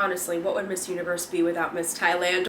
Honestly, what would Miss Universe be without Miss Thailand?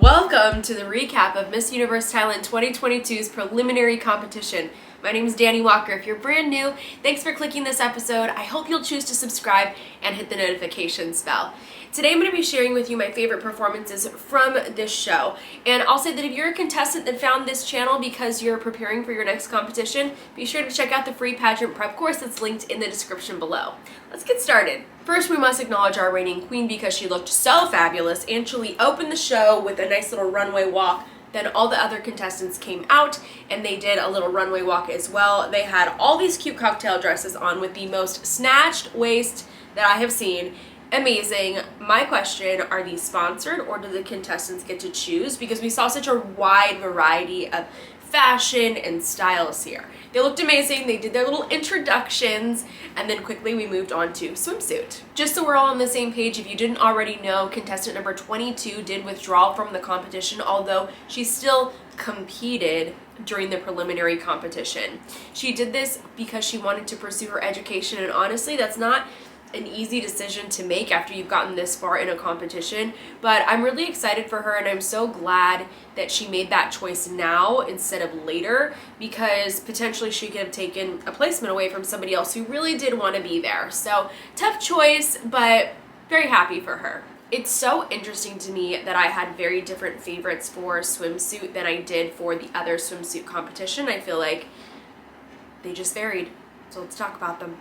Welcome to the recap of Miss Universe Thailand 2022's preliminary competition. My name is Dani Walker. If you're brand new, thanks for clicking this episode. I hope you'll choose to subscribe and hit the notifications bell. Today I'm going to be sharing with you my favorite performances from this show. And I'll say that if you're a contestant that found this channel because you're preparing for your next competition, be sure to check out the free pageant prep course that's linked in the description below. Let's get started. First, we must acknowledge our reigning queen because she looked so fabulous, and she opened the show with a nice little runway walk. Then all the other contestants came out and they did a little runway walk as well. They had all these cute cocktail dresses on with the most snatched waist that I have seen. Amazing. My question, are these sponsored or do the contestants get to choose? Because we saw such a wide variety of fashion and styles here. They looked amazing. They did their little introductions and then quickly we moved on to Swimsuit. Just so we're all on the same page, if you didn't already know, contestant number 22 did withdraw from the competition, although she still competed during the preliminary competition. She did this because she wanted to pursue her education, and honestly, that's not an easy decision to make after you've gotten this far in a competition, but I'm really excited for her and I'm so glad that she made that choice now instead of later, because potentially she could have taken a placement away from somebody else who really did want to be there. So tough choice, but very happy for her. It's so interesting to me that I had very different favorites for Swimsuit than I did for the other swimsuit competition. I feel like they just varied, so let's talk about them.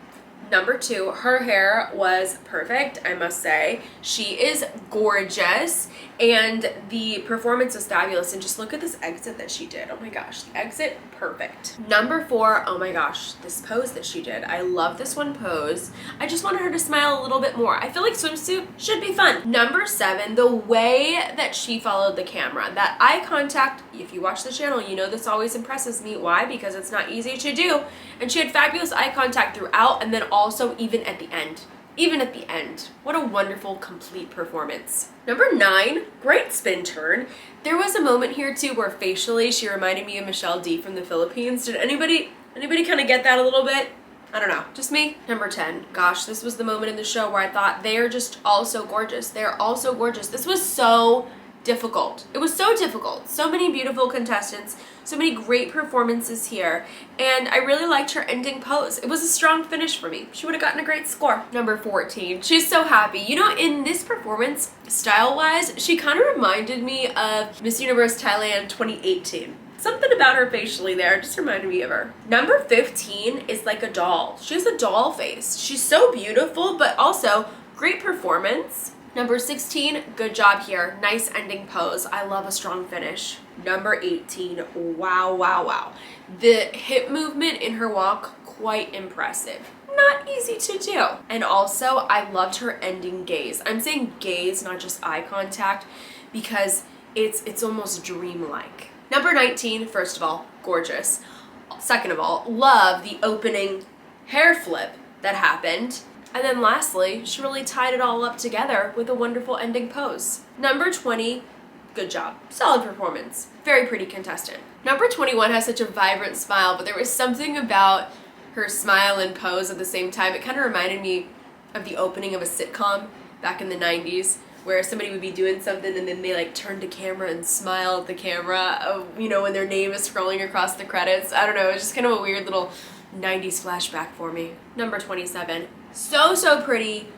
Number 2, her hair was perfect, I must say. She is gorgeous, and the performance was fabulous. And just look at this exit that she did. Oh my gosh, the exit, perfect. Number 4, oh my gosh, this pose that she did. I love this one pose. I just wanted her to smile a little bit more. I feel like Swimsuit should be fun. Number 7, the way that she followed the camera. That eye contact, if you watch the channel, you know this always impresses me. Why? Because it's not easy to do. And she had fabulous eye contact throughout, and then also even at the end. Even at the end. What a wonderful, complete performance. Number 9, great spin turn. There was a moment here too where facially she reminded me of Michelle D from the Philippines. Did anybody kind of get that a little bit? I don't know, just me. Number 10, gosh, this was the moment in the show where I thought they are just all so gorgeous. They're all so gorgeous. This was so difficult. It was so difficult. So many beautiful contestants, so many great performances here, and I really liked her ending pose. It was a strong finish for me. She would have gotten a great score. Number 14, she's so happy. You know, in this performance, style-wise, she kind of reminded me of Miss Universe Thailand 2018. Something about her facially there just reminded me of her. Number 15 is like a doll. She has a doll face. She's so beautiful, but also great performance. Number 16, good job here. Nice ending pose. I love a strong finish. Number 18, wow, wow, wow. The hip movement in her walk, quite impressive. Not easy to do. And also, I loved her ending gaze. I'm saying gaze, not just eye contact, because it's almost dreamlike. Number 19, first of all, gorgeous. Second of all, love the opening hair flip that happened. And then lastly, she really tied it all up together with a wonderful ending pose. Number 20, good job. Solid performance. Very pretty contestant. Number 21 has such a vibrant smile, but there was something about her smile and pose at the same time. It kind of reminded me of the opening of a sitcom back in the 90s, where somebody would be doing something and then they like turn to camera and smile at the camera, you know, when their name is scrolling across the credits. I don't know, it's just kind of a weird little 90s flashback for me. Number 27, so pretty.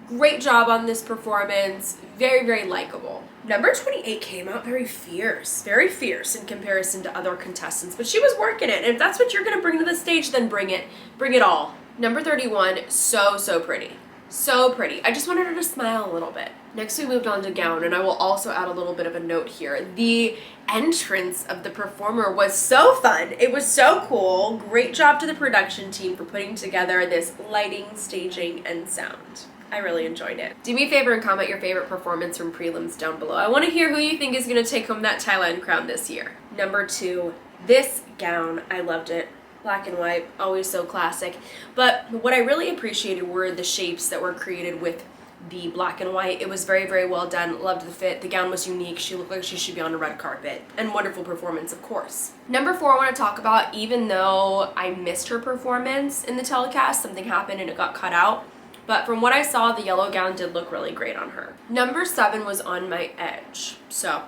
Great job on this performance. Very, very likable. Number 28 came out very fierce in comparison to other contestants, but she was working it. And if that's what you're gonna bring to the stage, then bring it all. Number 31, so pretty. So pretty. I just wanted her to smile a little bit. Next we moved on to gown, and I will also add a little bit of a note here. The entrance of the performer was so fun. It was so cool. Great job to the production team for putting together this lighting, staging, and sound. I really enjoyed it. Do me a favor and comment your favorite performance from prelims down below. I want to hear who you think is going to take home that Thailand crown this year. Number 2, this gown. I loved it. Black and white, always so classic. But what I really appreciated were the shapes that were created with the black and white. It was very, very well done. Loved the fit. The gown was unique. She looked like she should be on a red carpet. And wonderful performance, of course. Number 4 I want to talk about, even though I missed her performance in the telecast, something happened and it got cut out. But from what I saw, the yellow gown did look really great on her. Number 7 was On My Edge. So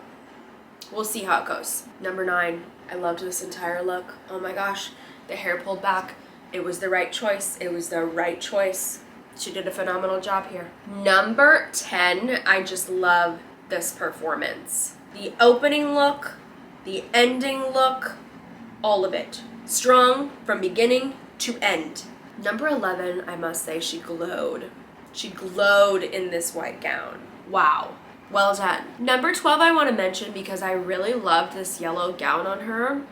we'll see how it goes. Number 9, I loved this entire look. Oh my gosh, the hair pulled back. It was the right choice. It was the right choice. She did a phenomenal job here. Number 10, I just love this performance. The opening look, the ending look, all of it. Strong from beginning to end. Number 11, I must say, she glowed. She glowed in this white gown. Wow. Well done. Number 12 I want to mention because I really loved this yellow gown on her.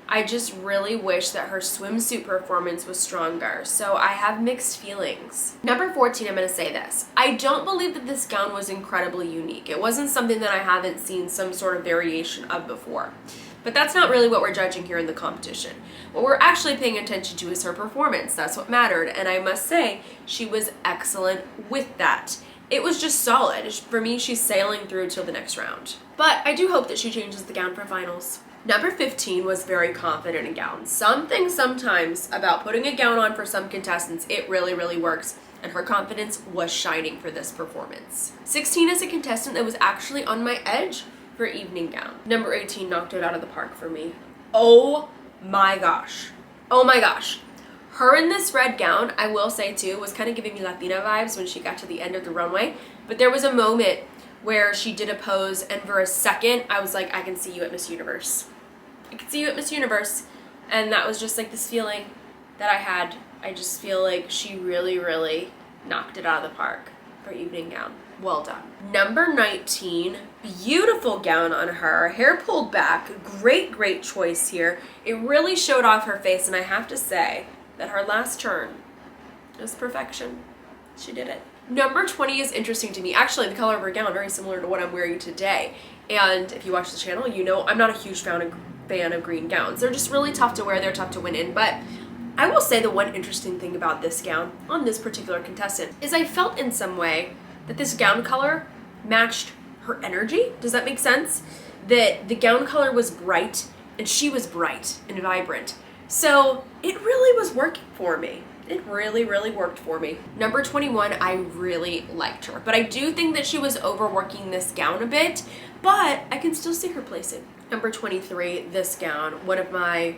I just really wish that her swimsuit performance was stronger, so I have mixed feelings. Number 14, I'm going to say this. I don't believe that this gown was incredibly unique. It wasn't something that I haven't seen some sort of variation of before. But that's not really what we're judging here in the competition. What we're actually paying attention to is her performance. That's what mattered, and I must say, she was excellent with that. It was just solid. For me, she's sailing through till the next round. But I do hope that she changes the gown for finals. Number 15 was very confident in gowns. Something sometimes about putting a gown on for some contestants, it really, really works. And her confidence was shining for this performance. 16 is a contestant that was actually on my edge for evening gown. Number 18 knocked it out of the park for me. Oh my gosh. Oh my gosh. Her in this red gown, I will say too, was kind of giving me Latina vibes when she got to the end of the runway. But there was a moment where she did a pose, and for a second, I was like, I can see you at Miss Universe. I can see you at Miss Universe. And that was just like this feeling that I had. I just feel like she really, really knocked it out of the park for evening gown. Well done. Number 19, beautiful gown on her. Hair pulled back. Great, great choice here. It really showed off her face, and I have to say that her last turn was perfection. She did it. Number 20 is interesting to me. Actually, the color of her gown, very similar to what I'm wearing today. And if you watch the channel, you know I'm not a huge fan of green gowns. They're just really tough to wear. They're tough to win in. But I will say the one interesting thing about this gown on this particular contestant is I felt in some way that this gown color matched her energy. Does that make sense? That the gown color was bright and she was bright and vibrant. So it really was working for me. It really, really worked for me. Number 21, I really liked her. But I do think that she was overworking this gown a bit, but I can still see her placing. Number 23, this gown, one of my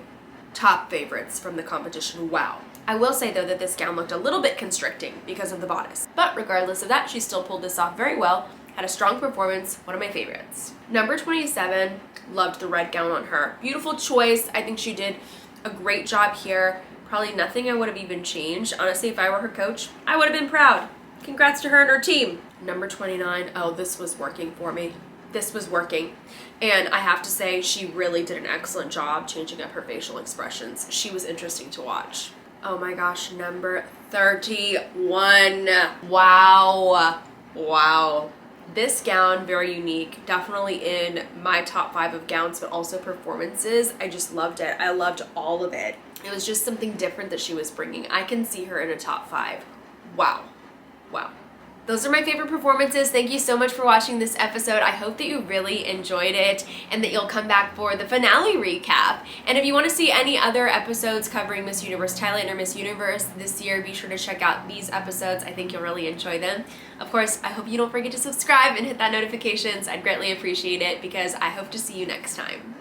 top favorites from the competition. Wow. I will say though that this gown looked a little bit constricting because of the bodice. But regardless of that, she still pulled this off very well. Had a strong performance, one of my favorites. Number 27, loved the red gown on her. Beautiful choice. I think she did a great job here. Probably nothing I would have even changed. Honestly, if I were her coach, I would have been proud. Congrats to her and her team. Number 29, oh, this was working for me. This was working. And I have to say, she really did an excellent job changing up her facial expressions. She was interesting to watch. Oh my gosh, number 31. Wow. Wow. This gown, very unique, definitely in my top 5 of gowns, but also performances. I just loved it. I loved all of it. It was just something different that she was bringing. I can see her in a top 5. Wow. Wow. Those are my favorite performances. Thank you so much for watching this episode. I hope that you really enjoyed it and that you'll come back for the finale recap. And if you want to see any other episodes covering Miss Universe Thailand or Miss Universe this year, be sure to check out these episodes. I think you'll really enjoy them. Of course, I hope you don't forget to subscribe and hit that notifications. I'd greatly appreciate it because I hope to see you next time.